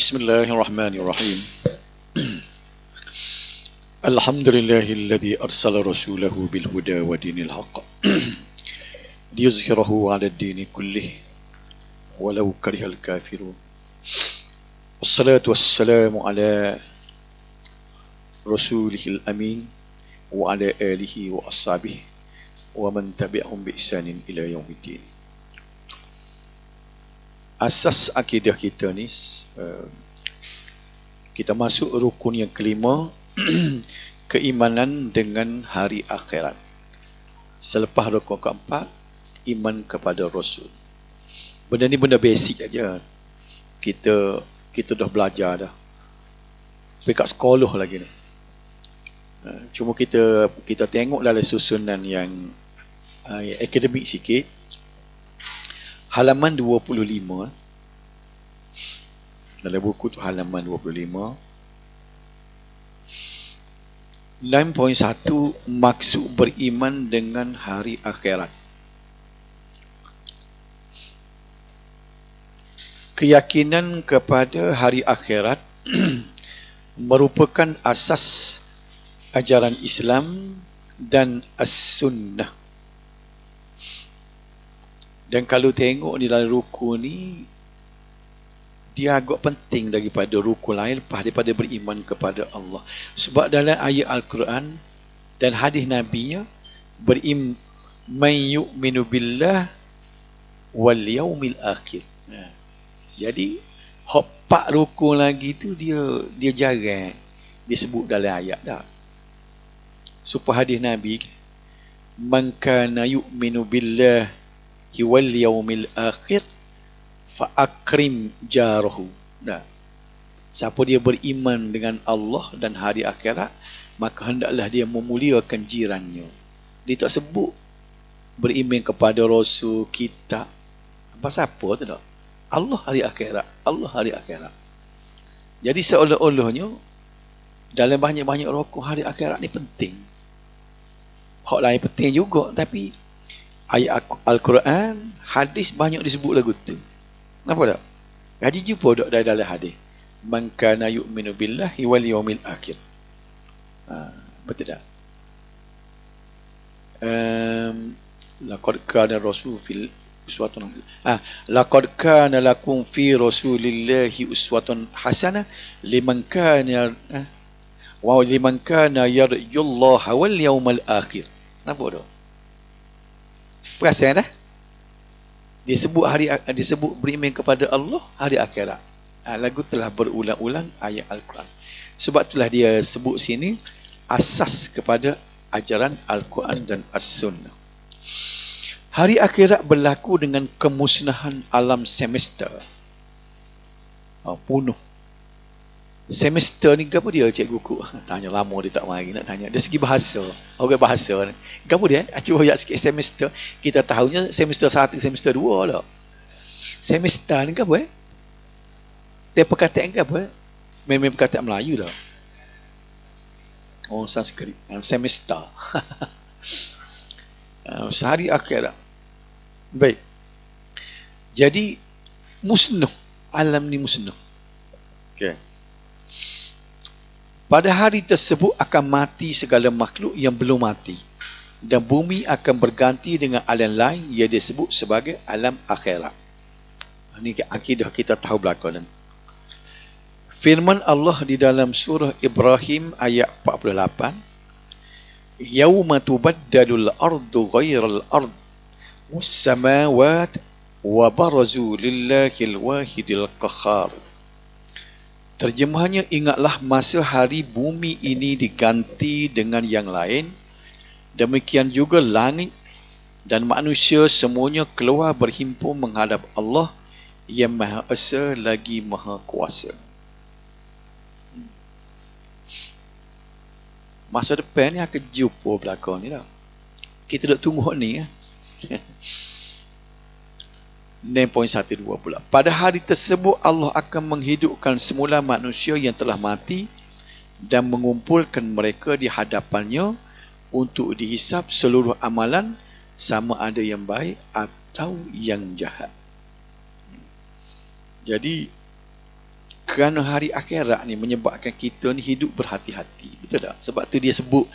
Bismillahirrahmanirrahim. Alhamdulillahilladzi arsala rasulahu bil huda wa dinil haqq liyuzhirahu 'ala ad-dini kullih walau karihal kafirun. Wassalatu wassalamu ala rasulihil amin wa ala alihi wa ashabihi wa man tabi'ahum bi ihsanin ila yaumiddin. Asas akidah kita ni, kita masuk rukun yang kelima, keimanan dengan hari akhirat. Selepas rukun keempat, iman kepada Rasul. Benda ni benda basic aja. Kita dah belajar dah. Sampai kat sekolah lagi ni. Cuma kita tengok dalam susunan yang akademik sikit. Halaman 25. Dalam buku tu halaman 25. 9.1 maksud beriman dengan hari akhirat. Keyakinan kepada hari akhirat merupakan asas ajaran Islam dan as-sunnah. Dan kalau tengok di dalam rukun ni, dia agak penting daripada rukun lain lepas daripada beriman kepada Allah. Sebab dalam ayat Al-Quran dan hadis Nabi-nya, man yu'minu billah wal yaumil akhir. Jadi, hak rukun lagi tu dia jarang disebut dalam ayat dah. Supaya hadis Nabi, man kana yu'minu billah wal yaumil akhir fa akrim jarahu. Nah, siapa dia beriman dengan Allah dan hari akhirat, maka hendaklah dia memuliakan jirannya. Dia tak sebut beriman kepada Rasul, kitab. Apa siapa tu tak? Allah hari akhirat, Allah hari akhirat. Jadi seolah-olahnya dalam banyak-banyak rukun hari akhirat ni penting. Hak lain penting juga, tapi ayat Al-Quran, hadis banyak disebut lagu tu. Nampak tak? Jadi jumpa tak dalam hadis. Man kana yu'minu billahi wal yawmil akhir. Betul tak? Laqad kana rasul fil uswatun. Laqad kana lakum fi rasulillahi uswatun hasanah liman kana yarjullaha wal yawmal akhir. Nampak tak? Perasan dah? Disebut beriman kepada Allah hari akhirat. Lagu telah berulang-ulang ayat Al-Quran. Sebab itulah dia sebut sini asas kepada ajaran Al-Quran dan As-Sunnah. Hari akhirat berlaku dengan kemusnahan alam semesta. Punuh. Semester ni apa dia cikgu ku? Tanya lama dia tak mari nak tanya. Dari segi bahasa, orang bahasa ni. Apa dia? Cuba ayat sikit semester. Kita tahunya semester 1, semester 2 lah. Semester ni apa? Dia perkataan ke apa? Memang perkataan Melayu dah. Oh, Sanskrit. Semester. Sehari akhirat. Baik. Jadi musnah. Alam ni musnah. Okey. Pada hari tersebut akan mati segala makhluk yang belum mati, dan bumi akan berganti dengan alam lain yang disebut sebagai alam akhirat. Ini akidah kita tahu belakang. Firman Allah di dalam surah Ibrahim ayat 48, yauma tubaddalul ardu ghairal ard was samawat wa barazu lillahil wahidil qahhar. Terjemahannya, ingatlah masa hari bumi ini diganti dengan yang lain. Demikian juga langit dan manusia semuanya keluar berhimpun menghadap Allah yang Maha Esa lagi Maha Kuasa. Masa depan ni akan jumpa belakang ni lah. Kita duk tunggu ni. 9.12 pula. Pada hari tersebut Allah akan menghidupkan semula manusia yang telah mati dan mengumpulkan mereka di hadapannya untuk dihisap seluruh amalan sama ada yang baik atau yang jahat. Jadi Kerana hari akhirat ni menyebabkan kita ni hidup berhati-hati. Betul tak? Sebab tu dia sebut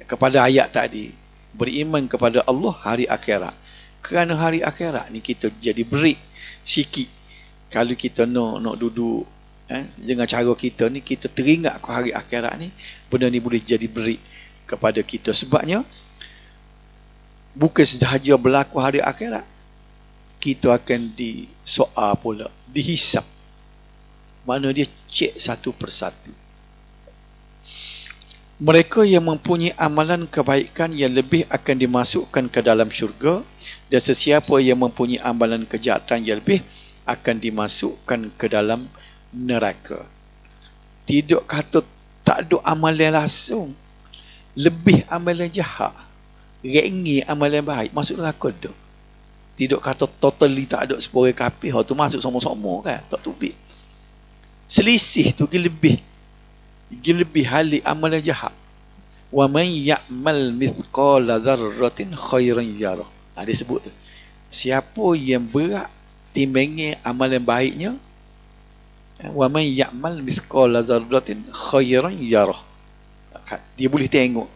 kepada ayat tadi, beriman kepada Allah hari akhirat. Kerana hari akhirat ni kita jadi break sikit. Kalau kita nak duduk dengan cara kita ni, kita teringat ke hari akhirat ni, benda ni boleh jadi break kepada kita. Sebabnya bukan sahaja berlaku hari akhirat, kita akan disoal pula, dihisap. Mana dia cek satu persatu. Mereka yang mempunyai amalan kebaikan yang lebih akan dimasukkan ke dalam syurga, dan sesiapa yang mempunyai amalan kejahatan yang lebih akan dimasukkan ke dalam neraka. Tidak kata tak ada amalan langsung, lebih amalan jahat, rengi amalan baik, masuk neraka dah. Tidak kata totally tak ada sepuluh kafir, tu masuk sama-sama kan, tak tubik. Selisih tu lebih halik amalan jahat. Wa man ya'mal mithqala dzarratin khairan yarah. Dia sebut tu. Siapa yang berat timbangnya amalan baiknya, wa man ya'mal mithqala dzarratin khairan yarah. Dia boleh tengok.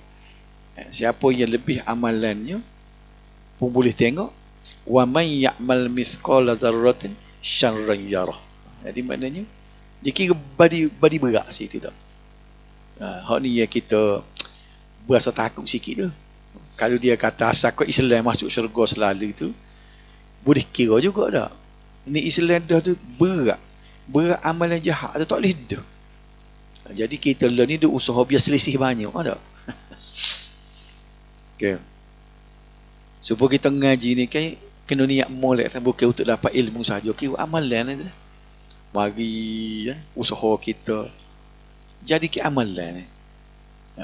Siapa yang lebih amalannya pun boleh tengok. Wa man ya'mal mithqala dzarratin syarran yarah. Jadi maknanya dia kira badi berat situ tak. Hak ni yang kita berasa takut sikit tu. Kalau dia kata asal kau Islam masuk syurga selalu tu, boleh kira juga tak. Ni Islam dah tu berat amalan jahat tu tak boleh dah. Jadi kita lah ni dia usaha biar selisih banyak tak. Okay. Supaya kita ngaji ni kan kena niat molek, bukan untuk dapat ilmu saja, kira amalan tu. Mari usaha kita jadi ke amalan ni.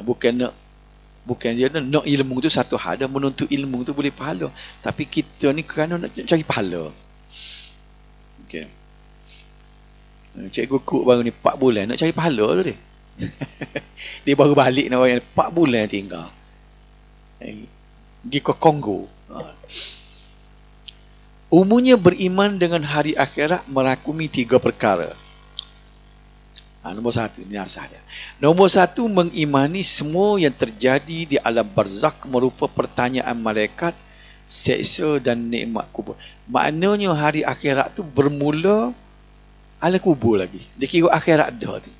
Bukan dia nak ilmu tu satu hal, dan menuntut ilmu tu boleh pahala, tapi kita ni kerana nak cari pahala. Okey. Cikgu Kuk baru ni 4 bulan nak cari pahala tu dia. Dia baru balik nak orang 4 bulan tinggal. Pergi ke Kongo. Umumnya beriman dengan hari akhirat merakumi 3 perkara. Nombor 1, ini asal dia. Nombor 1, mengimani semua yang terjadi di alam barzakh merupa pertanyaan malaikat, seksa dan nikmat kubur. Maknanya hari akhirat tu bermula alam kubur lagi. Dia kira akhirat dah tu.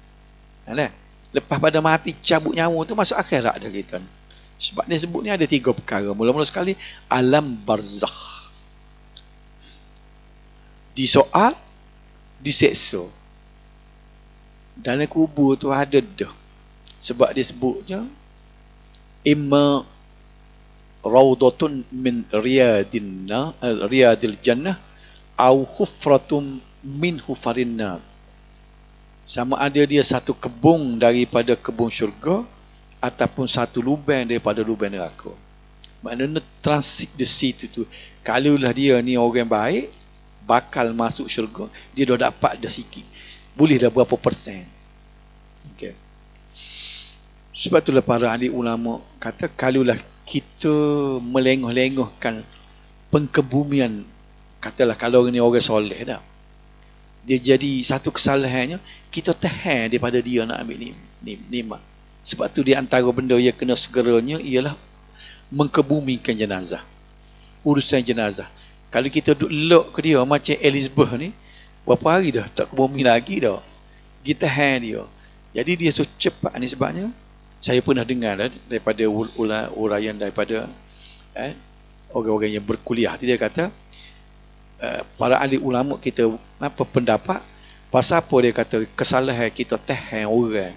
Lepas pada mati cabut nyawa tu masuk akhirat dah kita. Sebab dia sebut ni ada 3 perkara. Mula-mula sekali alam barzakh. Disoal, diseksa. Dalam kubur tu ada dah. Sebab dia sebutnya imma raudatun min riyadil jannah au hufratum min hufarin nar. Sama ada dia satu kebun daripada kebun syurga ataupun satu lubang daripada lubang neraka. Maknanya transit di situ tu. Kalaulah dia ni orang baik, bakal masuk syurga, dia dah dapat dah sikit. Boleh dah berapa persen. Okay. Sebab itulah para ahli ulama kata, kalaulah kita melengah-lengahkan pengkebumian, katalah kalau ni orang soleh dah, dia jadi satu kesalahannya, kita tahan daripada dia nak ambil nikmat. Sebab tu di antara benda yang kena segeranya ialah mengkebumikan jenazah. Urusan jenazah. Kalau kita duduk lok ke dia macam Elizabeth ni, berapa hari dah tak kebumi lagi dah. Kita tahan dia. Jadi dia so cepat ni sebabnya saya pernah dengar daripada uraian daripada orang-orang yang berkuliah. Dia kata para ahli ulama kita apa pendapat pasal apa dia kata kesalahan kita tahan orang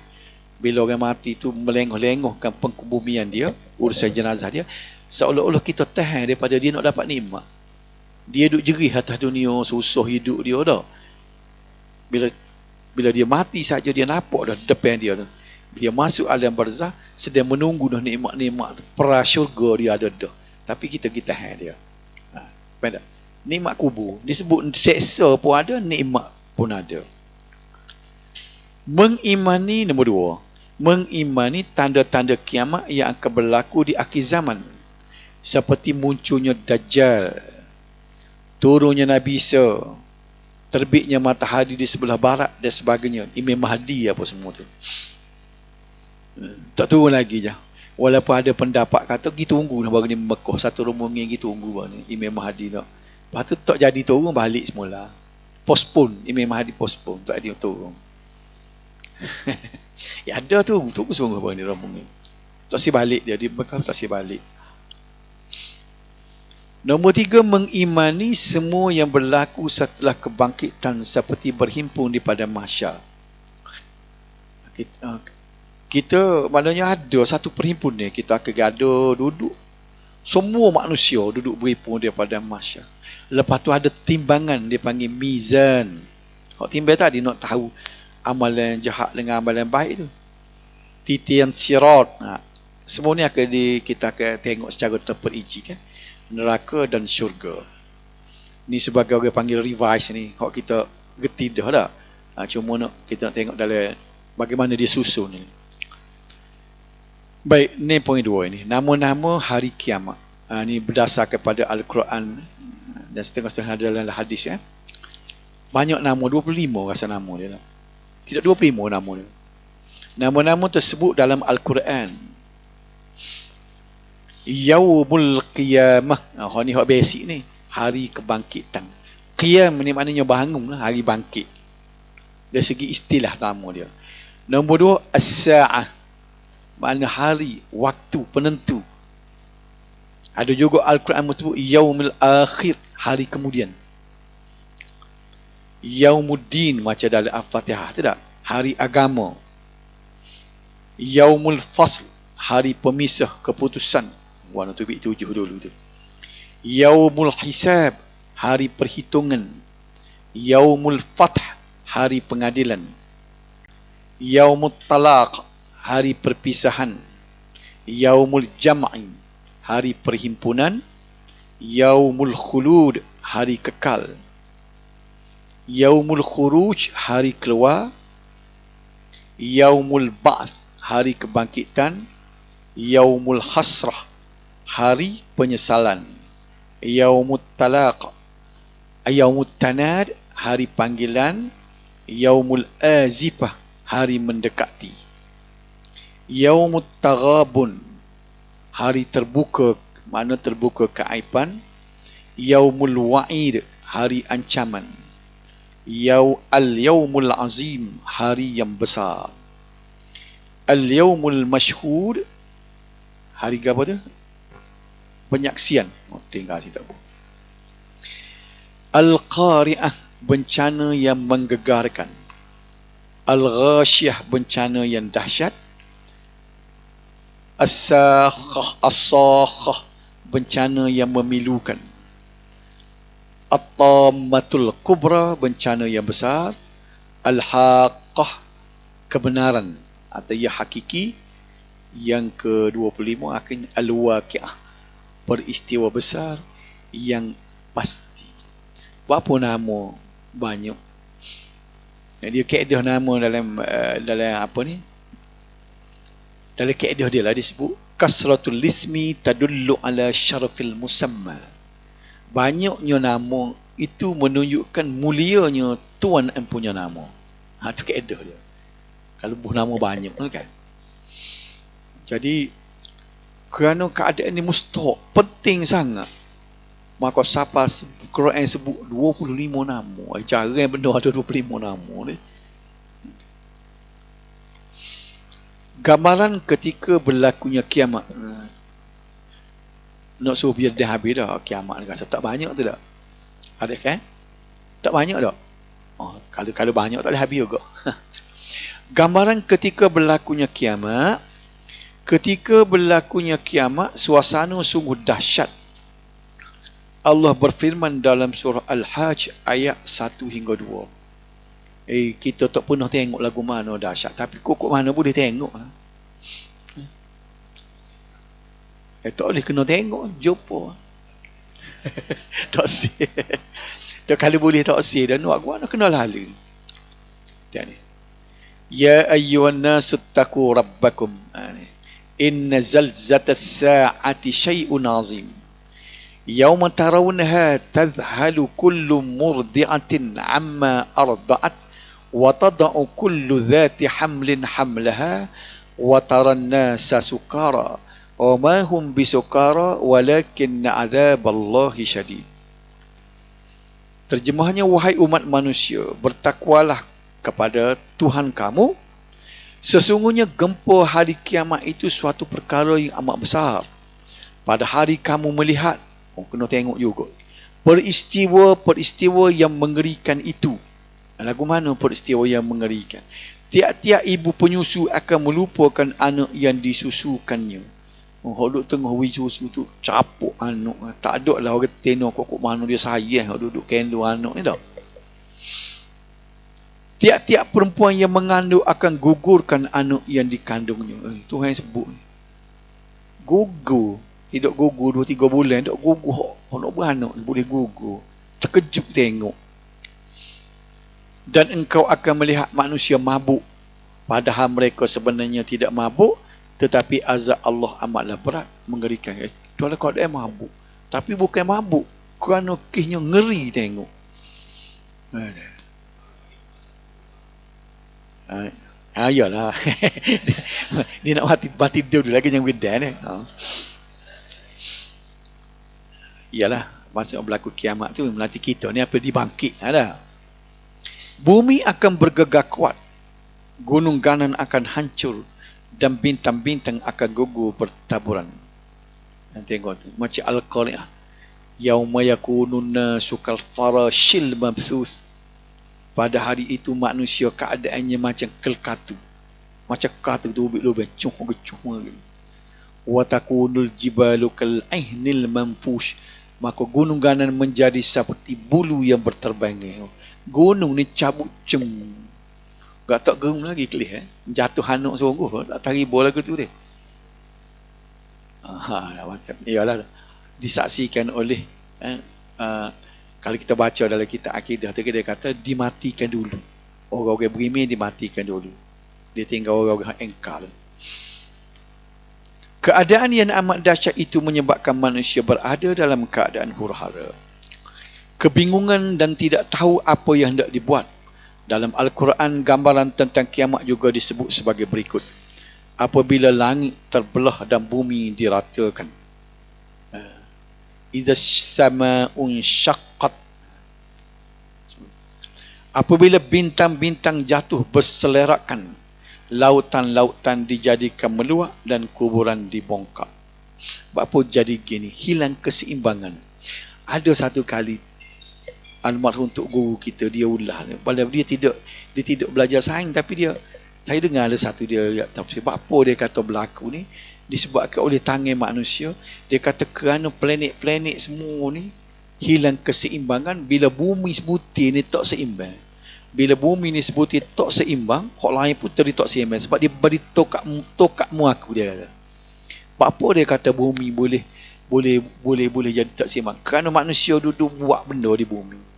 bila orang mati tu melengah-lengahkan pengkebumian dia, urusan jenazah dia, seolah-olah kita tahan daripada dia nak dapat nikmat. Dia duduk jerih atas dunia, susah hidup dia dah. Bila dia mati saja dia nampak dah depan dia tu. Dia masuk alam barzah sedang menunggu dah nikmat-nikmat pra syurga dia ada dah. Tapi kita tahan dia. Faham tak? Nikmat kubur disebut seksa pun ada, nikmat pun ada. Mengimani nombor 2, mengimani tanda-tanda kiamat yang akan berlaku di akhir zaman, seperti munculnya Dajjal, turunnya Nabi Isa, terbitnya matahari di sebelah barat dan sebagainya. Imam Mahdi apa semua tu. Tak turun lagi je. Walaupun ada pendapat kata kita tunggu dah baru ni Mekah satu rombongan kita tunggu baru ni Imam Mahdi nak. Lepas tu tak jadi turun balik semula. Postpone, Imam Mahdi postpone, tak ada turun. Ya ada tu, tunggu sungguh baru ni rombongan. Tak si balik dia di Mekah, tak si balik. Nombor 3, mengimani semua yang berlaku setelah kebangkitan seperti berhimpun di pada mahsyar. Kita maknanya ada satu perhimpunan, kita akan gaduh duduk, semua manusia duduk berhimpun daripada mahsyar. Lepas tu ada timbangan, dia panggil mizan. Hak timbang tadi nak tahu amalan jahat dengan amalan baik tu. Titian sirat. Semua ni akan kita akan tengok secara terperinci kan. Neraka dan syurga. Ni sebagai orang panggil revise ni. Hak kita geti dah dah. Cuma nak kita nak tengok dalam bagaimana dia susun ni. Baik, ni poin 2 ini. Nama-nama hari kiamat. Ni berdasar kepada Al-Quran dan setengah-setengah dalam hadis ya. Banyak nama, 25 rasa nama dia. Tidak 25 nama dia. Nama-nama tersebut dalam Al-Quran. Yaumul Qiyamah. Ni hak basic ni. Hari kebangkitan. Qiyam ni maknanya bangun lah, hari bangkit. Dari segi istilah nama dia. Nombor 2, As-Sa'ah. Makna hari, waktu, penentu. Ada juga Al-Quran menyebut Yaumul Akhir, hari kemudian. Yaumuddin macam dalam Al-Fatihah, tidak? Hari agama. Yaumul Fasl, hari pemisah, keputusan. Warna tu 7 dulu tu. Yaumul Hisab, hari perhitungan. Yaumul Fath, hari pengadilan. Yaumul Talaq, hari perpisahan. Yaumul Jam'i, hari perhimpunan. Yaumul Khulud, hari kekal. Yaumul Khuruj, hari keluar. Yaumul Ba'th, hari kebangkitan. Yaumul Hasrah, hari penyesalan. Yaumul Talaq, Yaumul Tanad, hari panggilan. Yaumul Azifah, hari mendekati. Yaumut Taghabun, hari terbuka, mana terbuka keaiban. Yaumul Wa'id, hari ancaman. Al-Yaumul Azim, hari yang besar. Al-Yaumul Mashhud, hari apa tu? Penyaksian. Tinggal situ. Al-Qari'ah, bencana yang menggegarkan. Al-Ghashiyah, bencana yang dahsyat. As-Sakhah, bencana yang memilukan. At-Tammatul Kubra, bencana yang besar. Al-Haqqah, kebenaran atau ya hakiki. Yang ke-25 akan Al-Waqi'ah, peristiwa besar yang pasti. Berapa nama? Banyak. Dia kaedah nama dalam apa ni? Dalam kaedah dia lah disebut kasratul ismi tadullu ala syarafil musamma. Banyaknya nama itu menunjukkan mulianya tuan yang punya nama. Itu kaedah dia. Kalau nama banyak kan. Jadi kerana keadaan ini mustahak, penting sangat. Maka siapa Quran sebut 25 nama. Jarang benda ada 25 nama ni. Gambaran ketika berlakunya kiamat. Nak suruh biar dah habis dah kiamat ni rasa tak banyak tu tak? Ada kan? Tak banyak tak? Kalau banyak tak boleh habis juga. Gambaran ketika berlakunya kiamat. Ketika berlakunya kiamat, suasana sungguh dahsyat. Allah berfirman dalam surah Al-Hajj ayat 1 hingga 2. Kita tak pernah tengok lagu mana dahsyat, tapi kok mana boleh tengok lah. Tak boleh kena tengok, jumpa. Tak sih. Dah kalau boleh tak sih dan nak gua nak kena lalu. Dan ya ayyuhan nasu taqu rabbakum. Inna zalzatas sa'ati syai'un azim. Yauma tarawunha tadhhalu kullu murdi'atin amma arda'at wa tada'u kullu dhati hamlin hamlaha wa taran nasa sukara wa ma hum bisukara walakinna adzaballahi syadid. Terjemahnya, wahai umat manusia, bertakwalah kepada Tuhan kamu. Sesungguhnya gempa hari kiamat itu suatu perkara yang amat besar. Pada hari kamu melihat, kena tengok juga, peristiwa-peristiwa yang mengerikan itu. Lagu mana peristiwa yang mengerikan? Tiap-tiap ibu penyusu akan melupakan anak yang disusukannya. Hak duduk tengah wi susu tu capuk anak. Tak ada lah orang tengok kok mana dia sayang hak duduk kandung anak ni tak. Tiap-tiap perempuan yang mengandung akan gugurkan anak yang dikandungnya. Tuhan sebut ni. Gugur. Tidak gugur 2-3 bulan. Tak gugur. Nak beranak boleh gugur. Terkejut tengok. Dan engkau akan melihat manusia mabuk. Padahal mereka sebenarnya tidak mabuk. Tetapi azab Allah amatlah berat. Mengerikan. Itulah kau ada mabuk. Tapi bukan mabuk. Kerana kisnya ngeri tengok. Ayalah. Dia nak mati dia dulu lagi yang beda ni. Iyalah, masa berlaku kiamat tu melati kita ni apa dibangkit ada. Bumi akan bergegar kuat. Gunung ganan akan hancur dan bintang-bintang akan gugur bertaburan. Nanti tengok tu macam al-qari'ah. Yauma yakunun sukal farashil mabthus. Pada hari itu manusia keadaannya macam kelkatu. Macam katu tu ubik-ubik cuh gitu. Wa takunul jibalu kal aihnil manfush. Maka gunung ganan menjadi seperti bulu yang berterbang. Gunung ni cabut cem. Gak tak gerung lagi kelih jatuh hanuk sungguh tak taribo lagu tu dia. Macam iyalah disaksikan oleh kalau kita baca dalam kitab akidah tu dia kata dimatikan dulu. Orang-orang beriman dimatikan dulu. Dia tinggal orang-orang engkar. Keadaan yang amat dahsyat itu menyebabkan manusia berada dalam keadaan huru-hara, kebingungan dan tidak tahu apa yang hendak dibuat. Dalam Al-Quran, gambaran tentang kiamat juga disebut sebagai berikut. Apabila langit terbelah dan bumi diratakan. Idza sama'un syaqqat. Apabila bintang-bintang jatuh berselerakan, lautan-lautan dijadikan meluap dan kuburan dibongkar. Apa jadi gini? Hilang keseimbangan. Ada satu kali almarhum untuk guru kita dia ulah. Padahal dia tidak belajar sains tapi saya dengar ada satu dia tafsir. Apa dia kata berlaku ni disebabkan oleh tangan manusia. Dia kata kerana planet-planet semua ni hilang keseimbangan bila bumi sebutir ni tak seimbang. Bila bumi ni sebutir tak seimbang, hak lain pun tadi tak seimbang sebab dia beri tokakmu aku dia kata. Apa dia kata bumi boleh jadi tak seimbang? Kerana manusia duduk buat benda di bumi.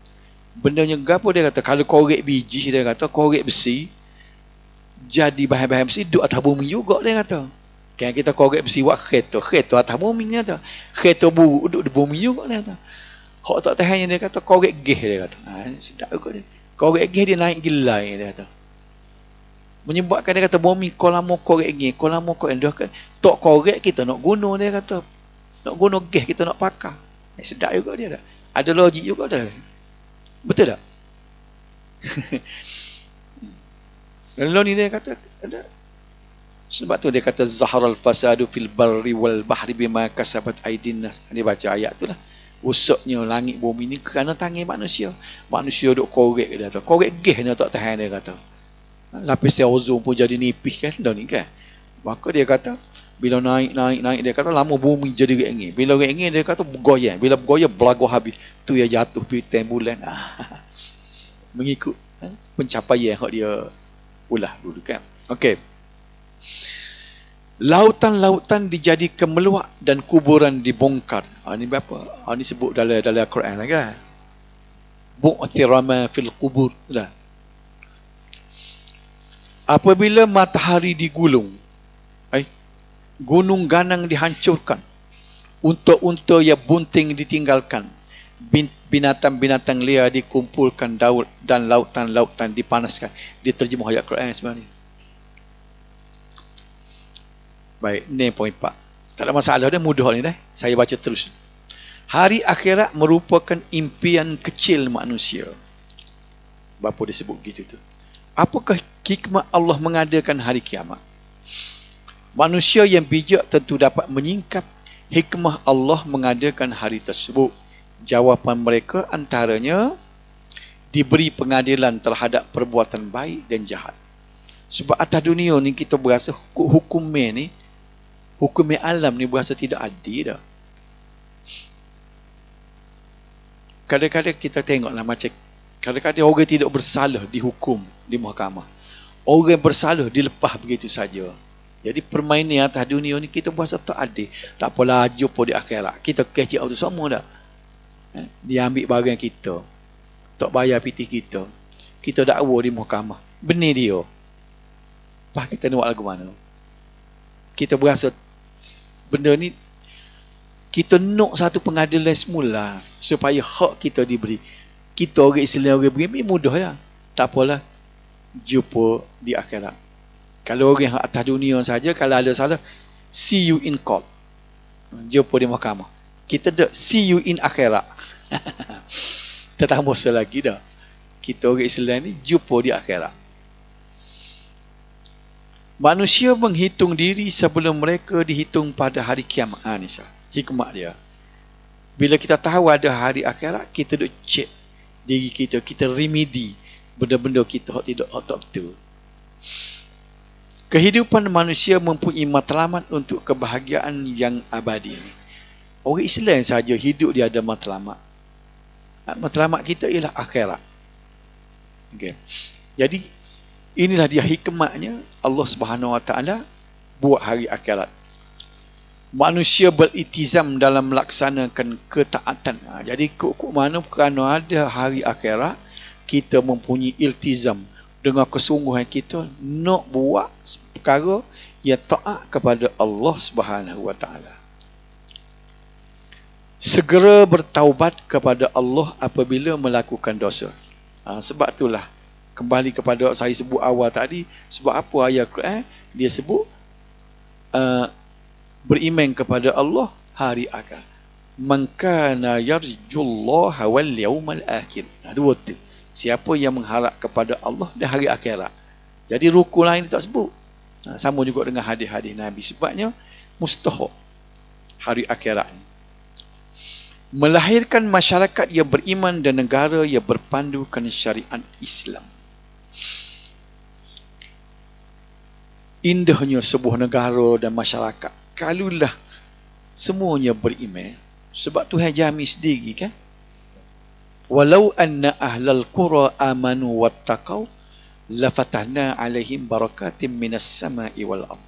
Bendanya gapo dia kata kalau korek biji dia kata korek besi jadi bahan-bahan besi duduk atas bumi juga dia kata. Kan kita korek besi buat kereta atas bumi dia kata. Kereta buruk duduk di bumi juga dia kata. Hak tak tahan dia kata korek gas dia kata. Sedap juga dia. Korek gas dia naik gila dia kata. Menyebabkan dia kata bumi kau lama korek gas, kau lama korek dia kata tok korek kita nak guna dia kata. Nak guna gas kita nak pakar. Sedap juga dia dah. Ada logik juga dah. Betul tak? Lalu ni dia kata ada. Sebab tu dia kata zaharal fasadu fil barri wal bahri bima kasabat aydin nas. Dia baca ayat tu lah. Usaknya langit bumi ni kerana tangan manusia. Manusia duk korek dia kata. Korek gas dia tak tahan dia kata. Lapis ozon pun jadi nipis kan dah ni kan. Maka dia kata bila naik dia kata lama bumi jadi ringin. Bila ringin dia kata bergoyang. Bila bergoyang belagu habis. Tu yang jatuh bintang bulan. Mengikut pencapaian yang dia ulah dulu kan. Okey. Lautan-lautan dijadikan meluap dan kuburan dibongkar. Ini apa? Ini sebut dalam Al-Quran lah kan. Bu'thirama fil qubur lah. Apabila matahari digulung, gunung ganang dihancurkan, Unta-unta yang bunting ditinggalkan. Binatang-binatang liar dikumpulkan, dan lautan-lautan dipanaskan. Dia terjemah ayat Quran sebenarnya. Baik, ni poin 4. Tak ada masalah dah, mudah ni dah. Saya baca terus. Hari akhirat merupakan impian kecil manusia. Bapa disebut gitu tu. Apakah hikmah Allah mengadakan hari kiamat? Manusia yang bijak tentu dapat menyingkap hikmah Allah mengadakan hari tersebut. Jawapan mereka antaranya diberi pengadilan terhadap perbuatan baik dan jahat. Sebab atas dunia ni kita berasa hukumnya ni, hukumnya alam ni berasa tidak adil dah. Kadang-kadang kita tengoklah macam kadang-kadang orang tidak bersalah dihukum di mahkamah. Orang bersalah dilepas begitu saja. Jadi permainan atas dunia ni kita berasa tak adil. Tak apalah, jumpa di akhirat. Kita kecil tu semua dah. Dia ambil barang kita. Tak bayar piti kita. Kita dakwa di mahkamah. Benar dia. Lepas kita nak buat lagu mana? Kita berasa benda ni kita nak satu pengadilan semula supaya hak kita diberi. Kita orang Islam, orang beriman mudah ya. Tak apalah, jumpa di akhirat. Kalau orang atas dunia saja, kalau ada salah, see you in court. Jumpa di mahkamah. Kita dah see you in akhirat. Tetap lagi dah. Kita orang Islam ni jumpa di akhirat. Manusia menghitung diri sebelum mereka dihitung pada hari kiamat. Ni hikmah dia. Bila kita tahu ada hari akhirat, kita duk cek diri kita, kita remedi benda-benda kita tidak betul. Kehidupan manusia mempunyai matlamat untuk kebahagiaan yang abadi. Orang Islam saja hidup dia ada matlamat. Matlamat kita ialah akhirat. Okay. Jadi inilah dia hikmatnya Allah Subhanahu Wa Taala buat hari akhirat. Manusia beriltizam dalam melaksanakan ketaatan. Jadi kok mana kerana ada hari akhirat, kita mempunyai iltizam dengan kesungguhan kita nak buat perkara yang taat kepada Allah Subhanahu Wa Taala. Segera bertaubat kepada Allah apabila melakukan dosa. Sebab itulah kembali kepada saya sebut awal tadi, sebab apa ayat Quran dia sebut beriman kepada Allah hari akhirat. Man kana yarjullaha wal yawmal akhir. Dua tu. Siapa yang mengharap kepada Allah dan hari akhirat. Jadi rukun lain tak sebut. Sama juga dengan hadis-hadis Nabi. Sebabnya mustahak hari akhirat. Melahirkan masyarakat yang beriman dan negara yang berpandukan syariat Islam. Indahnya sebuah negara dan masyarakat kalulah semuanya beriman. Sebab Tuhan jamin sendiri kan. Walau anna ahlal qura amanu wattaqau lafatahna alaihim barakatim minas sama'i wal ardh.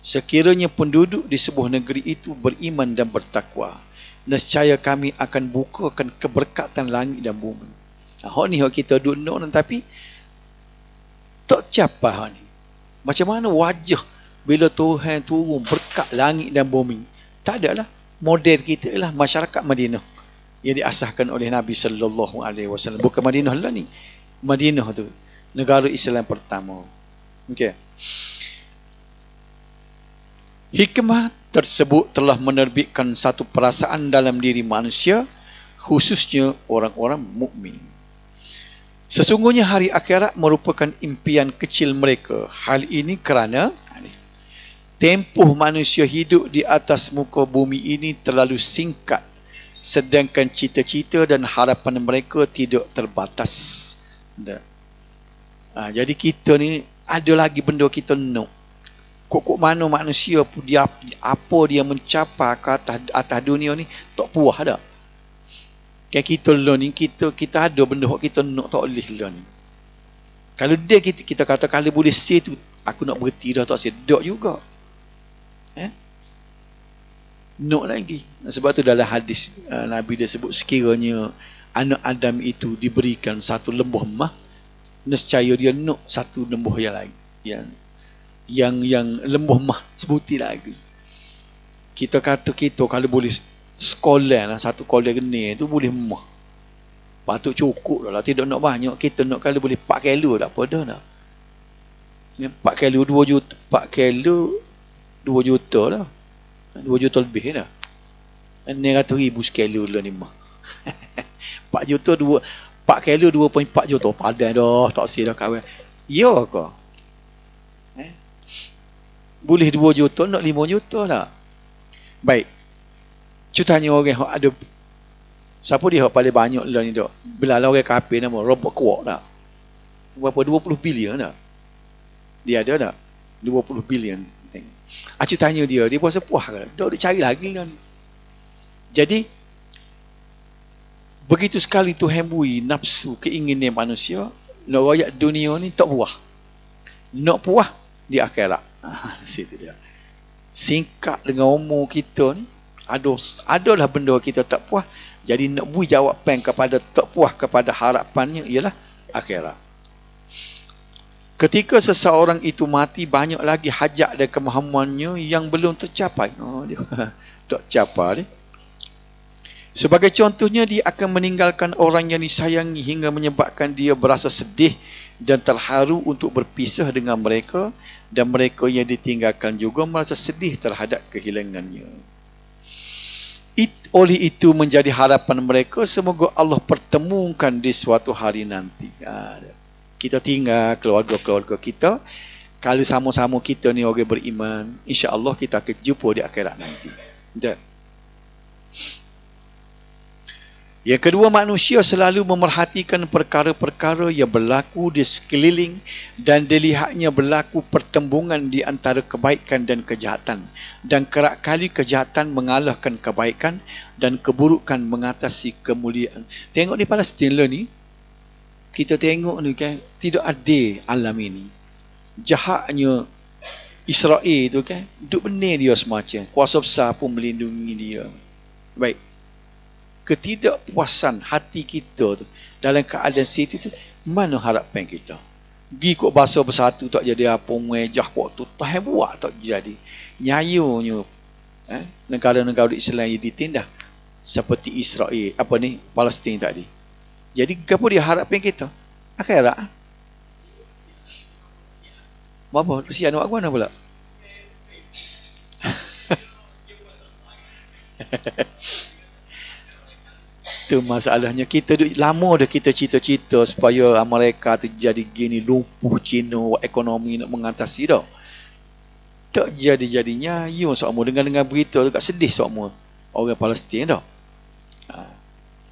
Sekiranya penduduk di sebuah negeri itu beriman dan bertakwa, nescaya kami akan bukakan keberkatan langit dan bumi. Hak ni hak kita duduk nak, tapi tak capai hak ni. Macam mana wajah bila Tuhan turun berkat langit dan bumi? Tak ada lah. Model kita ialah masyarakat Madinah yang diasahkan oleh Nabi sallallahu alaihi wasallam. Bukan Madinah lah ni. Madinah tu negara Islam pertama. Okey. Hikmah tersebut telah menerbitkan satu perasaan dalam diri manusia, khususnya orang-orang mukmin. Sesungguhnya hari akhirat merupakan impian kecil mereka. Hal ini kerana tempoh manusia hidup di atas muka bumi ini terlalu singkat, sedangkan cita-cita dan harapan mereka tidak terbatas. Jadi kita ni ada lagi benda kita nak. Kok mana manusia dia apa dia mencapai ke atas dunia ni tak puas dah. Kan kita lah ni kita ada benda hak kita nak tak boleh lah ni. Kalau dia kita kata kalau boleh say tu aku nak berhenti dah tak say dak juga. Nak lagi. Sebab tu dalam hadis Nabi dia sebut sekiranya anak Adam itu diberikan satu lembuh emas, nescaya dia nak satu lembuh yang lain. Yang lembuh emas sebuti lagi. Kita kata kita kalau boleh sekolah lah, satu sekolah geni tu boleh mah. Patut cukup dah lah, tidak nak banyak. Kita nak kalau boleh 4 kilo tak apa dah nak. 4 kilo 2 juta, 4 kilo 2 juta lah. 2 juta lebih dah. 600,000 sekilo lah ni mah. 4 juta 4 kilo 2.4 juta. Padan dah, tak silap kawan. Ya ke? Boleh 2 juta, nak 5 juta lah. Baik. Cuba tanya orang yang ada, siapa dia yang paling banyak lah ni dok? Belalah orang kafir nama, Robert Kuok tak? Berapa? 20 bilion tak? Dia ada tak? 20 bilion. Aku tanya dia puasa puas ke? Dok dia cari lagi kan. Jadi, begitu sekali Tuhan bui nafsu, keinginan manusia, nak rakyat dunia ni tak puas. Nak puas di akhirat. Situ dia. Singkat dengan umur kita ni, adalah benda kita tak puas. Jadi nak bui jawapan kepada tak puas kepada harapannya ialah akhirat. Ketika seseorang itu mati, banyak lagi hajat dan kemahamannya yang belum tercapai. Dia tak capai. Sebagai contohnya, dia akan meninggalkan orang yang disayangi hingga menyebabkan dia berasa sedih dan terharu untuk berpisah dengan mereka, dan mereka yang ditinggalkan juga merasa sedih terhadap kehilangannya. Oleh itu menjadi harapan mereka, semoga Allah pertemukan di suatu hari nanti. Kita tinggal keluarga-keluarga kita, kalau sama-sama kita ni orang beriman, insya-Allah kita akan jumpa di akhirat nanti. Dan yang kedua, manusia selalu memerhatikan perkara-perkara yang berlaku di sekeliling dan dilihatnya berlaku pertembungan di antara kebaikan dan kejahatan. Dan kerap kali kejahatan mengalahkan kebaikan dan keburukan mengatasi kemuliaan. Tengok di Palestin lah ni, kita tengok ni kan, tidak adil alam ini. Jahatnya Israel tu kan, duk benar dia semacam. Kuasa besar pun melindungi dia. Baik. Ketidakpuasan hati kita tu dalam keadaan situ tu, mana harapan kita? Gi kok bahasa bersatu tak jadi apa, mejah waktu Tuhan buat tak jadi. Nyayunya negara-negara Islam yang ditindak seperti Israel, apa ni, Palestin tadi. Jadi apa dia harapan kita? Akhirat. Apa? Sian awak mana pula? Itu masalahnya. Kita lama dah kita cita-cita supaya Amerika tu jadi gini, lumpuh China, ekonomi nak mengatasi dah. Tak jadi-jadinya, you semua dengar-dengar berita tu kat sedih semua orang Palestin dah.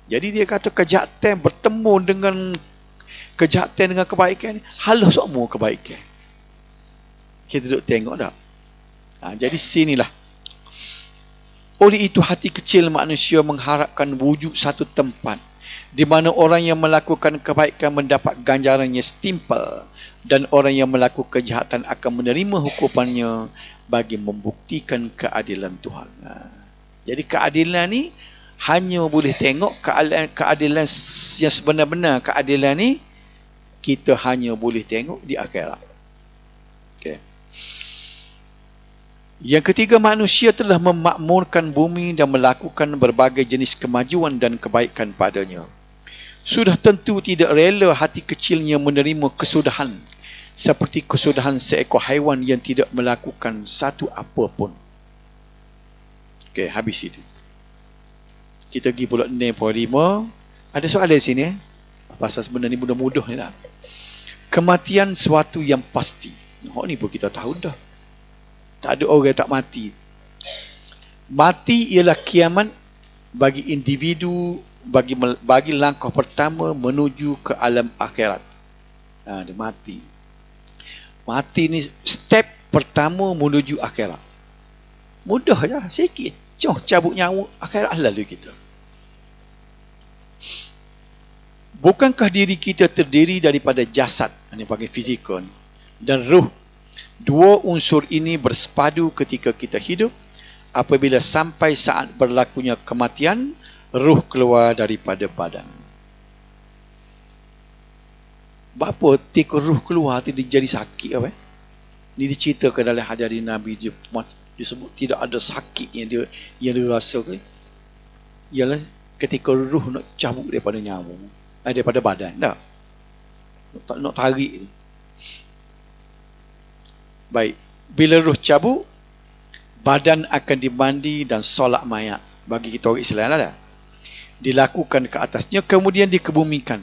Jadi dia kata kejahatan bertemu dengan kejahatan dengan kebaikan, halah semua kebaikan. Kita duduk tengok tak? Jadi sinilah. Oleh itu hati kecil manusia mengharapkan wujud satu tempat di mana orang yang melakukan kebaikan mendapat ganjarannya setimpal dan orang yang melakukan kejahatan akan menerima hukumannya bagi membuktikan keadilan Tuhan. Jadi keadilan ni hanya boleh tengok keadilan yang sebenar-benar. Keadilan ni kita hanya boleh tengok di akhirat. Okay. Yang ketiga, manusia telah memakmurkan bumi dan melakukan berbagai jenis kemajuan dan kebaikan padanya. Sudah tentu tidak rela hati kecilnya menerima kesudahan, seperti kesudahan seekor haiwan yang tidak melakukan satu apa pun. Okey, habis itu. Kita pergi pula 6.5. Ada soalan di sini. Pasal sebenarnya ni mudah-mudah ni lah. Kematian suatu yang pasti. Ni pun kita tahu dah. Tak ada orang tak mati. Mati ialah kiamat bagi individu, bagi langkah pertama menuju ke alam akhirat. Dia mati. Mati ni step pertama menuju akhirat. Mudah je, sikit. Cabut nyawa, akhirat lalu kita. Bukankah diri kita terdiri daripada jasad, ini bagi fizikal, dan ruh? Dua unsur ini bersepadu ketika kita hidup. Apabila sampai saat berlakunya kematian, ruh keluar daripada badan. Bapa tikar ruh keluar tu dia jadi sakit apa? Ni diceritakan dalam hadis Nabi Disebut tidak ada sakit yang dia rasa ke, ialah ketika ruh nak cabut daripada nyamuk, daripada badan. Tak nak tarik. Baik, bila ruh cabut, badan akan dimandi dan solat mayat. Bagi kita orang Islam lah, dilakukan ke atasnya, kemudian dikebumikan.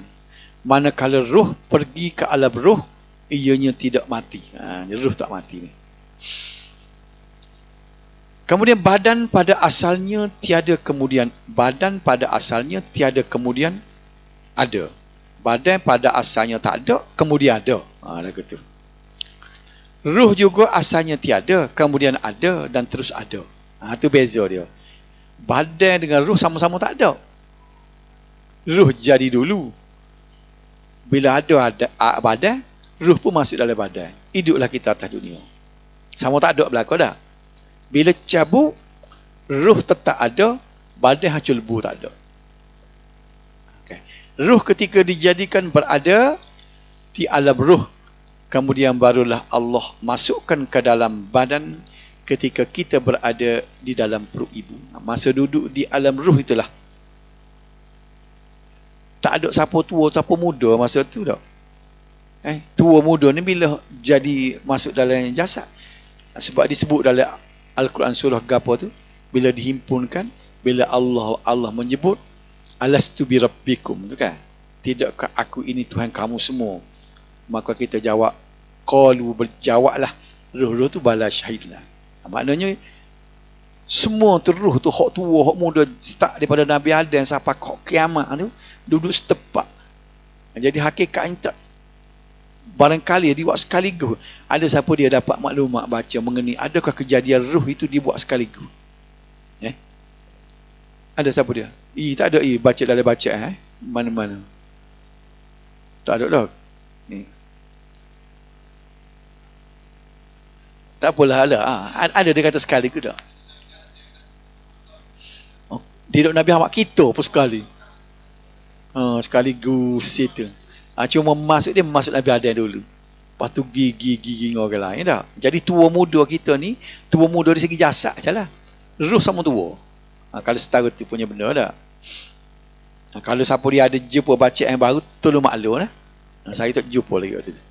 Manakala ruh pergi ke alam ruh, ianya tidak mati. Ruh tak mati ni. Kemudian badan pada asalnya tiada kemudian. Badan pada asalnya tiada kemudian ada. Badan pada asalnya tak ada, kemudian ada. Dah kata. Ruh juga asalnya tiada, kemudian ada dan terus ada. Itu beza dia. Badan dengan ruh sama-sama tak ada. Ruh jadi dulu. Bila ada badan, ruh pun masuk dalam badan. Hiduplah kita atas dunia. Sama tak ada berlaku dah. Bila cabut, ruh tetap ada, badan hancur lebu tak ada. Okay. Ruh ketika dijadikan berada di alam ruh, kemudian barulah Allah masukkan ke dalam badan ketika kita berada di dalam perut ibu. Masa duduk di alam ruh itulah. Tak ada siapa tua, siapa muda masa tu dah. Tua muda ni bila jadi masuk dalam jasad. Sebab disebut dalam Al-Quran surah Gapa tu, bila dihimpunkan, bila Allah menyebut alastu bi rabbikum tu kan. Tidakkah aku ini Tuhan kamu semua? Maka kita jawab, qalu, berjawablah ruh-ruh tu bala syahidlah. Maknanya semua tu ruh tu, hak tua, hak muda, start daripada Nabi Adam sampai hak kiamat tu duduk setepak. Jadi hakikatnya tak, barangkali dibuat sekaligus. Ada siapa dia dapat maklumat baca mengenai adakah kejadian ruh itu dibuat sekaligus? Ada siapa dia? Tak ada baca dalam bacaan mana-mana. Tak ada dah. Tak apalah, ada dia kata sekaligus dah. Dia duduk Nabi Muhammad kita pun sekali. Sekaligus itu. Cuma masuk Nabi Adam dulu. Lepas tu gigi orang lain dah. Jadi tua muda kita ni, tua muda dari segi jasad je lah. Ruh sama tua. Kalau setara tu punya benda dah. Kalau siapa dia ada jumpa baca yang baru, tolong maklum lah. Saya tak jumpa lagi waktu tu.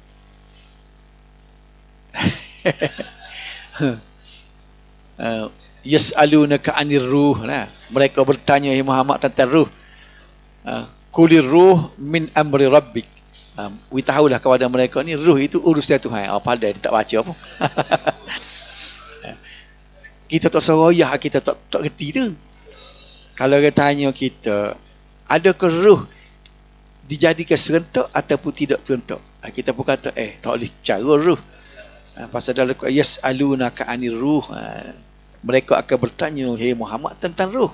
Yas'alunaka 'anir ruh lah. Mereka bertanya Muhammad tentang ruh. Kulir ruh min amri rabbik. Tahulah kepada mereka ni ruh itu urusan Tuhan. Padahal dia tak baca apa. Kita tak seroyah, kita tak reti tu. Kalau dia tanya kita, adakah ruh dijadikan serentak ataupun tidak serentak? Kita pun kata tak boleh cara ruh. Pasal dalam yas'alunaka 'anir ruh. Mereka akan bertanya, hey Muhammad, tentang ruh.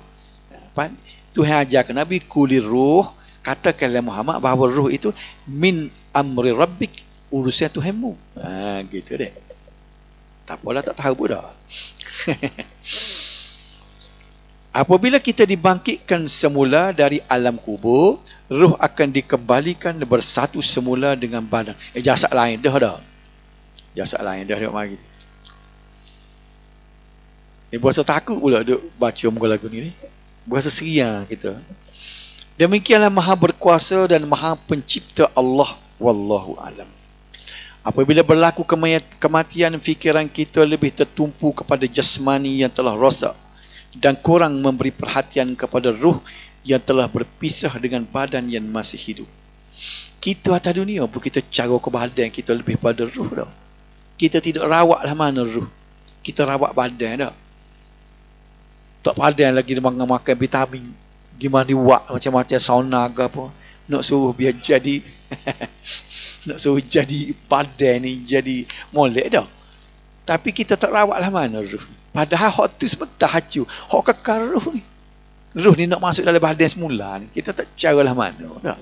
Tuhan ajarkan Nabi, kulir ruh, katakanlah Muhammad bahawa ruh itu min amri rabbik, urusan Tuhanmu. Gitu deh. Tak apalah, tak tahu pun dah. Apabila kita dibangkitkan semula dari alam kubur, ruh akan dikembalikan bersatu semula dengan badan. Jasad lain dah. Jasad lain dah tengok mari. Berasa takut pula duk baca muka lagu ni. Berasa seria kita. Demikianlah maha berkuasa dan maha pencipta Allah, wallahu alam. Apabila berlaku kematian, fikiran kita lebih tertumpu kepada jasmani yang telah rosak dan kurang memberi perhatian kepada ruh yang telah berpisah dengan badan yang masih hidup. Kita atas dunia pun kita cara ke badan kita lebih pada ruh dah. Kita tidak rawatlah mana ruh. Kita rawat badan dah. Tak padan lagi dia makan vitamin. Gimana buat macam-macam sauna ke apa. Nak suruh biar jadi nak suruh jadi padan ni jadi molek dah. Tapi kita tak rawatlah mana ruh. Padahal hak tu sebentar hacu. Hak kekal ruh ni. Ruh ni nak masuk dalam badan semula ni. Kita tak caralah mana dah.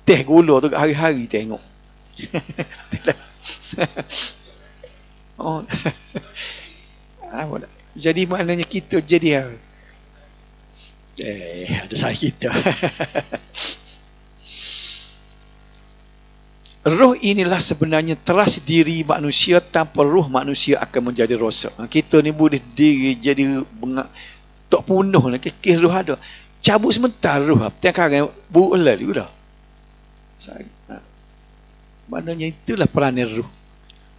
Teh gula tu hari-hari tengok. Jadi maknanya kita jadi ada saya kita. Roh inilah sebenarnya teras diri manusia, tanpa roh manusia akan menjadi rosak. Kita ni boleh diri jadi tak punuh lah, kes roh ada. Cabut sebentar roh, tiap kali buruk lah dia dah. Maknanya itulah peranan roh.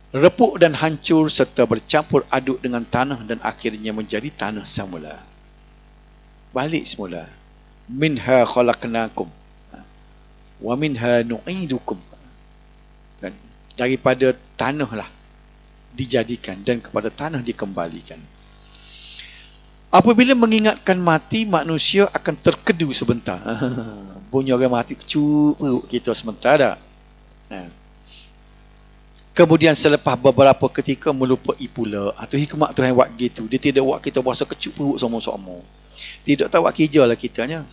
Repuk dan hancur serta bercampur aduk dengan tanah dan akhirnya menjadi tanah semula. Balik semula. Minha khalaqnakum wa minha nu'idukum. Daripada tanahlah dijadikan dan kepada tanah dikembalikan. Apabila mengingatkan mati, manusia akan terkedu sebentar. Bunyi orang mati kecup perut kita sebentar dah. Kemudian selepas beberapa ketika melupai pula. Atau hikmat Tuhan buat gitu. Dia tidak buat kita berasa kecup perut sama-sama. Tidak tahu buat kerja lah kitanya.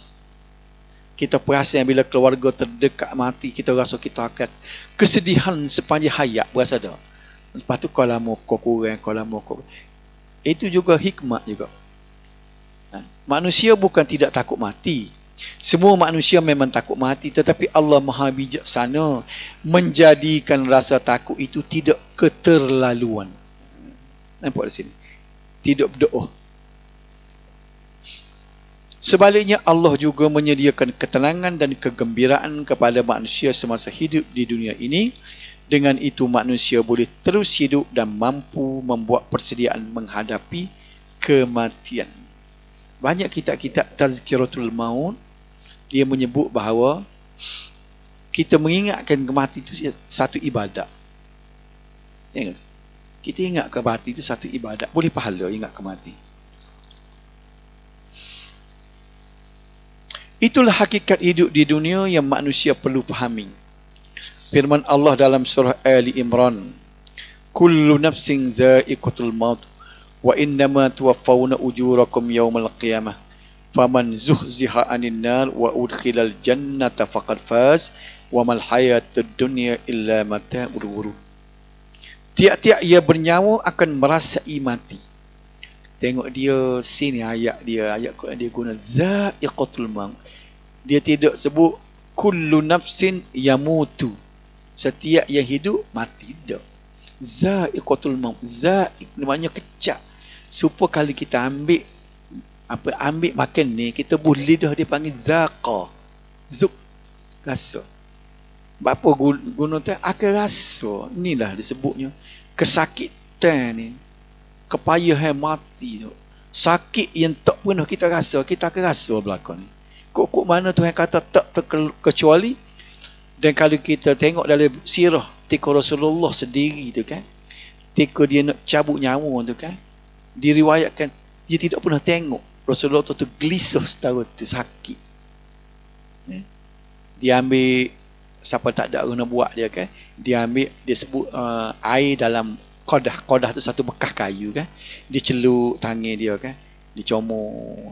Kita perasan bila keluarga terdekat mati, kita rasa kita akan kesedihan sepanjang hayat, berasa dah. Lepas tu kalau mau kurang, kalau mau kurang. Itu juga hikmat juga. Manusia bukan tidak takut mati. Semua manusia memang takut mati, tetapi Allah Maha Bijaksana menjadikan rasa takut itu tidak keterlaluan. Nampak di sini? Tidak berdoa. Sebaliknya Allah juga menyediakan ketenangan dan kegembiraan kepada manusia semasa hidup di dunia ini. Dengan itu manusia boleh terus hidup dan mampu membuat persediaan menghadapi kematian. Banyak kitab-kitab Tazkiratul Maut, dia menyebut bahawa kita mengingatkan kematian itu satu ibadat. Ingat? Kita ingat kematian itu satu ibadat. Boleh pahala ingat kematian. Itulah hakikat hidup di dunia yang manusia perlu fahami. Firman Allah dalam surah Ali Imran, kullu nafsin za'iqatul maut wa innama tuwaffawna ujurakum yawmal qiyamah faman zuhziha 'anil nar wa udkhilal jannata faqad faz wa mal hayatud dunya illa mata'ul ghurur. Tiap-tiap ia bernyawa akan merasai mati. Tengok dia sini ayat Quran dia guna za'iqatul maut. Dia tidak sebut kullu nafsin yamutu. Setiap yang hidup mati, tidak. Za'iqatul maut. Za'iq namanya kecak. Supaya kali kita ambil makan ni, kita buh lidah dia panggil zaqa. Zuk. Rasa. Apa guna tu? Akan rasa. Inilah disebutnya kesakitan ni. Kepayahan mati tu. Sakit yang tak pernah kita rasa, kita akan rasa belakang ni. Kok mana Tuhan kata tak terkecuali. Dan kalau kita tengok dalam sirah tika Rasulullah sendiri tu kan, tika dia nak cabut nyawa tu kan, diriwayatkan dia tidak pernah tengok Rasulullah tu gelisah setara tu, sakit. Dia ambil, siapa tak ada guna buat dia kan, dia ambil, dia sebut air dalam kodah tu satu bekas kayu kan, dia celup tangan dia kan, dia comot.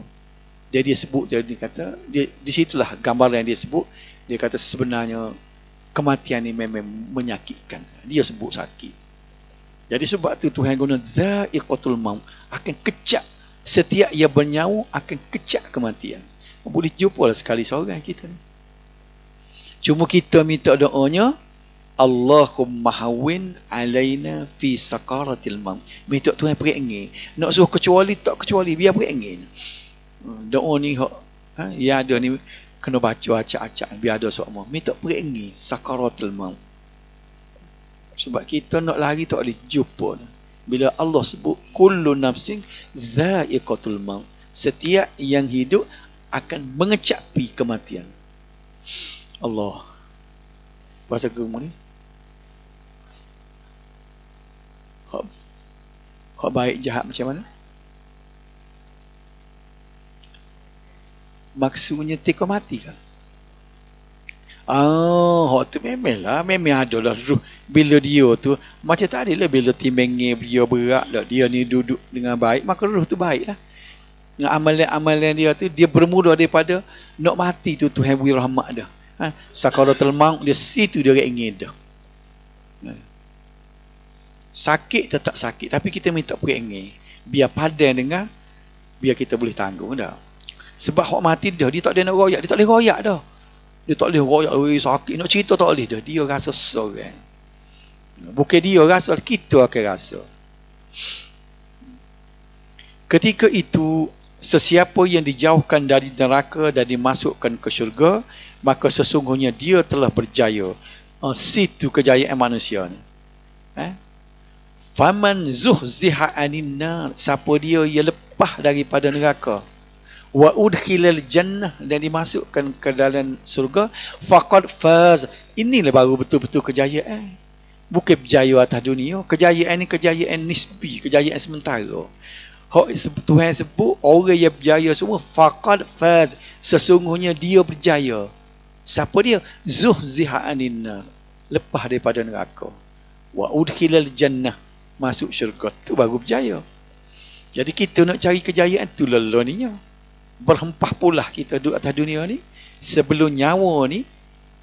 Dia sebut, dia kata, di situlah gambar yang dia sebut. Dia kata sebenarnya kematian ni memang menyakitkan. Dia sebut sakit. Jadi sebab tu Tuhan guna za'iqatul maut, akan kecak. Setiap ia bernyawa akan kecak kematian. Boleh jumpa lah sekali seorang kita ni. Cuma kita minta doanya, Allahumma hawin alaina fi sakaratil maut. Minta Tuhan peringin. Nak suruh kecuali tak kecuali, biar peringin. Doa ni ya ada ni kena baca acak-acak biar ada semua. Minta peringin sakaratul maut. Sebab kita nak lari tak boleh jumpa. Bila Allah sebut kullu nafsin za'iqatul maut, setiap yang hidup akan mengecapi kematian. Allah. Bahasa kamu ni hak baik jahat macam mana? Maksudnya teka mati kan? Hak tu memang ada lah ruh. Bila dia tu macam tadi lah, bila timbangnya dia berat lah, dia ni duduk dengan baik, maka ruh tu baik lah. Dengan amalan-amalan dia tu, dia bermula daripada nak mati tu Tuhan beri rahmat dah. Sakaratul maut dia situ dia ingin dah. Sakit tetap sakit, tapi kita minta peringin biar padan dengan, biar kita boleh tanggung dah. Sebab hak mati dia tak ada nak royak, dia tak boleh royak dah. Dia Dia tak boleh royak, sakit nak cerita tak boleh dah. Dia rasa seorang. Bukan dia rasa, kita akan rasa. Ketika itu, sesiapa yang dijauhkan dari neraka dan dimasukkan ke syurga, maka sesungguhnya dia telah berjaya. Situ kejayaan manusia ni. Faman zuhziha anin nar, siapa dia yang lepas daripada neraka, wa udkhilal jannah, dan dimasukkan ke dalam surga, faqad faz. Inilah baru betul-betul kejayaan. Bukan berjaya atas dunia. Kejayaan ni kejayaan nisbi, kejayaan sementara. Hak Tuhan sebut orang yang berjaya semua faqad faz, sesungguhnya dia berjaya. Siapa dia? Zuhziha anin nar, lepas daripada neraka, wa udkhilal jannah, masuk syurga, tu baru berjaya. Jadi kita nak cari kejayaan tu leloninya. Berhempah pula kita duduk atas dunia ni sebelum nyawa ni,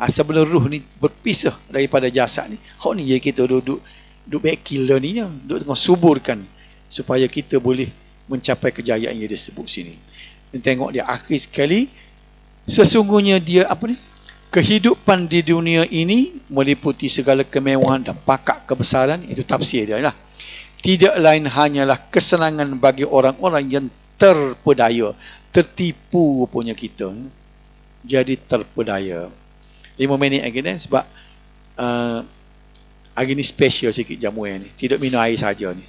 sebelum ruh ni berpisah daripada jasad ni. Hak ni ya kita duduk bekil ni, duduk tengah suburkan supaya kita boleh mencapai kejayaan yang disebut sini. Dan tengok dia akhir sekali, sesungguhnya dia apa ni? Kehidupan di dunia ini meliputi segala kemewahan dan pakak kebesaran. Itu tafsir dia lah. Tidak lain hanyalah kesenangan bagi orang-orang yang terpedaya. Tertipu punya kita. Jadi terpedaya. 5 minit lagi ni sebab hari ni special sikit jamuan ni. Tidak minum air saja ni.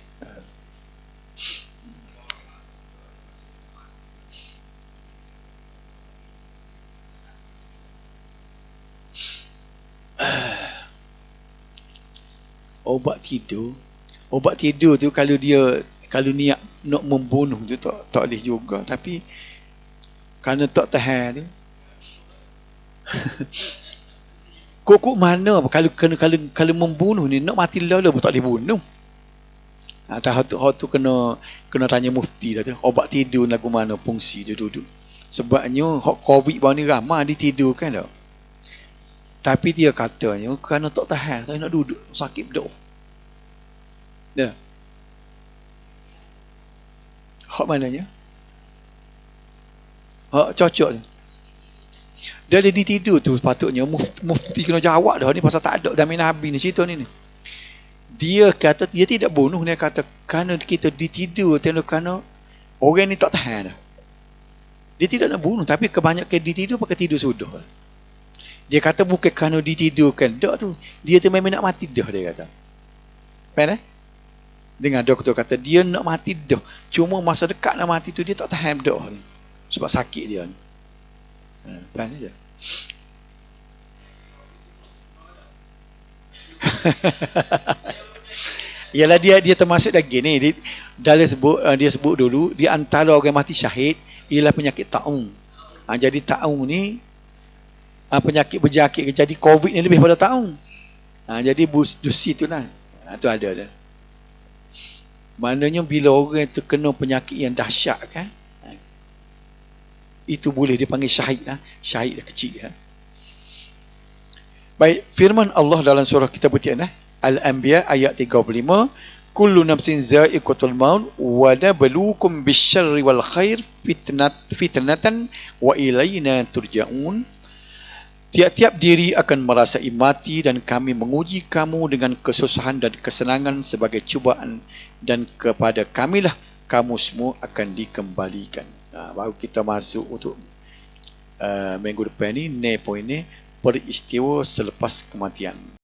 Obat tidur tu kalau niat nak membunuh tu tak boleh juga, tapi kerana tak tahan tu kok mana kalau membunuh ni nak mati lalu pun tak boleh bunuh. Hak tu kena tanya mufti dah tu. Obat tidur lagu mana fungsi dia duduk. Sebabnya hak covid baru ni ramai ditidur kan tak. Tapi dia katanya kerana tak tahan, saya nak duduk sakit betul. Dah. Hak mananya? Hak cocok tu. Dia ada ditidur tu sepatutnya mufti kena jawab dah ni pasal tak ada dalam Nabi ni cerita ni. Dia kata dia tidak bunuh, dia kata kerana kita ditidur kerana orang ni tak tahan dah. Dia tidak nak bunuh tapi kebanyakan ditidur pakai tidur sudah. Dia kata bukan kerana ditidurkan dak tu. Dia tu memang nak mati dah dia kata. Faham Dengan doktor kata dia nak mati dah. Cuma masa dekat nak mati tu dia tak tahan dah ni. Sebab sakit dia ni. Faham saja. Yalah dia termasuk lagi ni. Dia sebut dulu di antara orang mati syahid ialah penyakit taun. Jadi taun ni penyakit berjangkit, jadi covid ni lebih pada tahun. Jadi dusi tu lah. Tu ada dah. Maknanya bila orang terkena penyakit yang dahsyat kan, itu boleh dipanggil syahid lah. Syahid dah kecil kan. Baik, firman Allah dalam surah kita bertian Al-Anbiya ayat 35, kullu nafsin za'iqatul maut wa nabluukum bisyarri wal khair fitnatan wa ilayna turja'un. Tiap-tiap diri akan merasai mati dan kami menguji kamu dengan kesusahan dan kesenangan sebagai cubaan, dan kepada kamilah kamu semua akan dikembalikan. Baru kita masuk untuk minggu depan ni, point ni peristiwa selepas kematian.